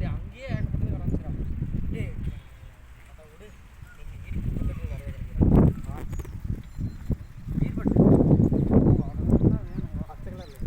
அங்கேயே ஏகப்பட்டது ஆரம்பிச்சிடும். டேய் அதை விடு, நீங்கள் ஈடு நிறைய கிடைக்கிறாங்க. ஈடுபட்டு அவ்வளோதான் வேணும், பச்சைக்கெல்லாம் இல்லை.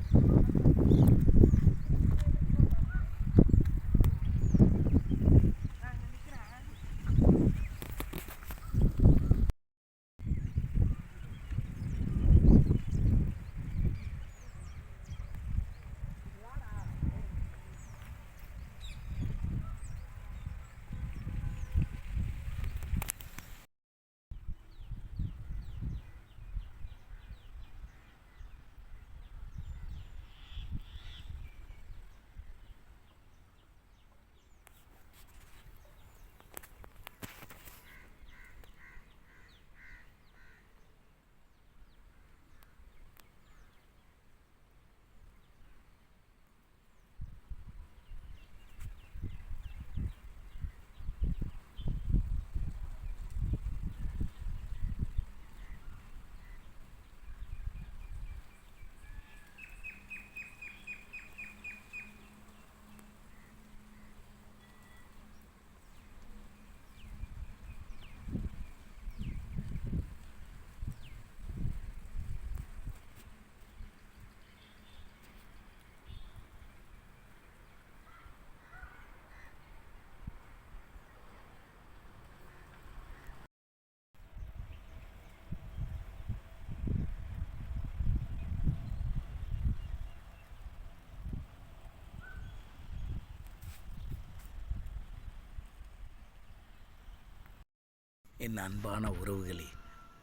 என் அன்பான உறவுகளே,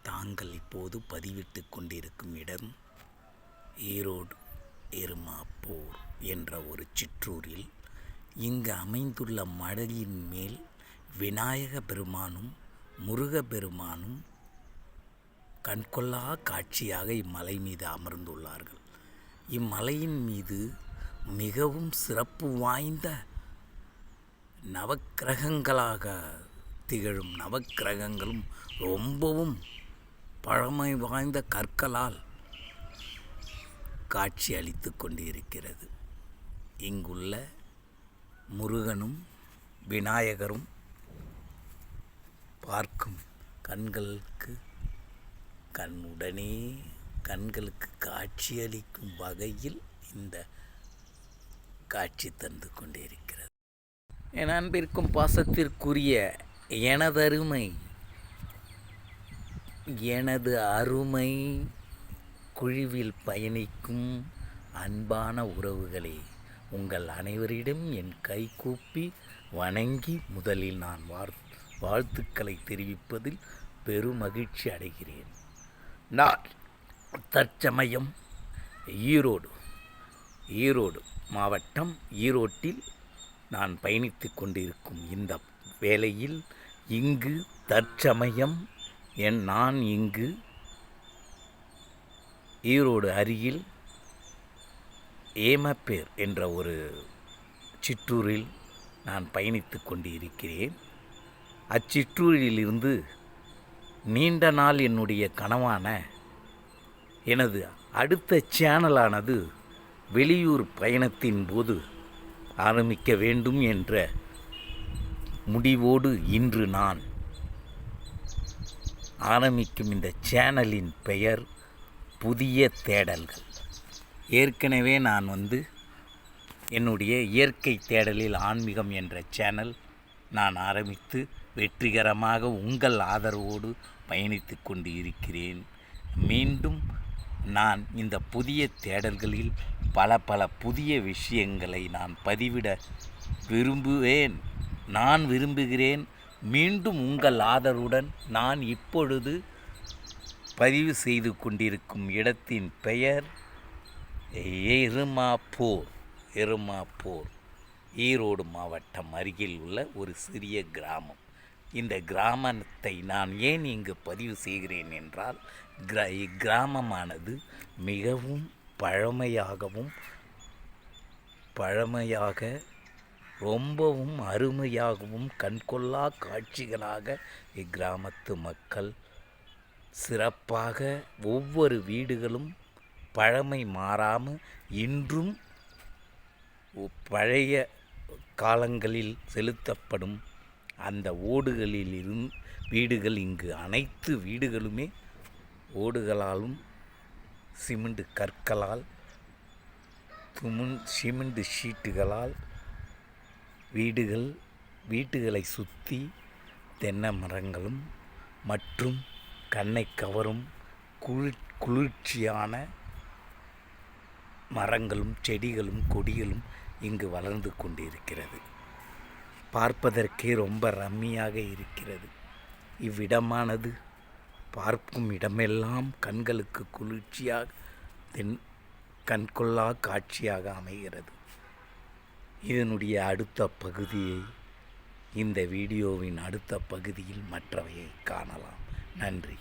தாங்கள் இப்போது பதிவிட்டு கொண்டிருக்கும் இடம் ஈரோடு எருமாப்பூர் என்ற ஒரு சிற்றூரில் இங்கு அமைந்துள்ள மலையின் மேல் விநாயக பெருமானும் முருகப்பெருமானும் கண்கொள்ளா காட்சியாக இம்மலை மீது அமர்ந்துள்ளார்கள். இம்மலையின் மீது மிகவும் சிறப்பு வாய்ந்த நவக்கிரகங்களாக திகழும் நவக்கிரகங்களும் ரொம்பவும் பழமை வாய்ந்த கற்களால் காட்சி அளித்து கொண்டிருக்கிறது. இங்குள்ள முருகனும் விநாயகரும் பார்க்கும் கண்களுக்கு காட்சியளிக்கும் வகையில் இந்த காட்சி தந்து கொண்டிருக்கிறது. என் அன்பிற்கும் பாசத்திற்குரிய எனது அருமை குழுவில் பயணிக்கும் அன்பான உறவுகளே, உங்கள் அனைவரிடம் என் கைகூப்பி வணங்கி முதலில் நான் வாழ்த்துக்களை தெரிவிப்பதில் பெருமகிழ்ச்சி அடைகிறேன். நான் தற்சமயம் ஈரோடு மாவட்டம் ஈரோட்டில் நான் பயணித்து கொண்டிருக்கும் இந்த வேளையில் இங்கு தற்சமயம் நான் இங்கு ஈரோடு அருகில் ஏமப்பேர் என்ற ஒரு சிற்றூரில் நான் பயணித்து கொண்டு இருக்கிறேன். அச்சிற்றூரிலிருந்து நீண்ட நாள் என்னுடைய கனவான எனது அடுத்த சேனலானது வெளியூர் பயணத்தின் போது ஆரம்பிக்க வேண்டும் என்ற முடிவோடு இன்று நான் ஆரம்பிக்கும் இந்த சேனலின் பெயர் புதிய தேடல்கள். ஏற்கனவே நான் என்னுடைய இயற்கை தேடலில் ஆன்மீகம் என்ற சேனல் நான் ஆரம்பித்து வெற்றிகரமாக உங்கள் ஆதரவோடு பயணித்து கொண்டு இருக்கிறேன். மீண்டும் நான் இந்த புதிய தேடல்களில் பல புதிய விஷயங்களை நான் பதிவிட விரும்புகிறேன். மீண்டும் உங்கள் ஆதரவுடன் நான் இப்பொழுது பதிவு செய்து கொண்டிருக்கும் இடத்தின் பெயர் எருமாப்பூர் ஈரோடு மாவட்டம் அருகில் உள்ள ஒரு சிறிய கிராமம். இந்த கிராமத்தை நான் ஏன் இங்கு பதிவு செய்கிறேன் என்றால், இக்கிராமமானது மிகவும் பழமையாக ரொம்பவும் அருமையாகவும் கண்கொள்ளா காட்சிகளாக இக்கிராமத்து மக்கள் சிறப்பாக ஒவ்வொரு வீடுகளும் பழமை மாறாமல் இன்றும் பழைய காலங்களில் செலுத்தப்படும் அந்த ஓடுகளிலிருந்து வீடுகள் இங்கு அனைத்து வீடுகளுமே ஓடுகளாலும் சிமெண்ட் கற்களால் சிமெண்ட் ஷீட்டுகளால் வீடுகளை சுற்றி தென்னை மரங்களும் மற்றும் கண்ணை கவரும் குளிர்ச்சியான மரங்களும் செடிகளும் கொடிகளும் இங்கு வளர்ந்து கொண்டிருக்கிறது. பார்ப்பதற்கே ரொம்ப ரம்மியாக இருக்கிறது. இவ்விடமானது பார்க்கும் இடமெல்லாம் கண்களுக்கு குளிர்ச்சியாக கண்கொள்ளா காட்சியாக அமைகிறது. இதனுடைய அடுத்த பகுதியை இந்த வீடியோவின் அடுத்த பகுதியில் மற்றவையை காணலாம். நன்றி.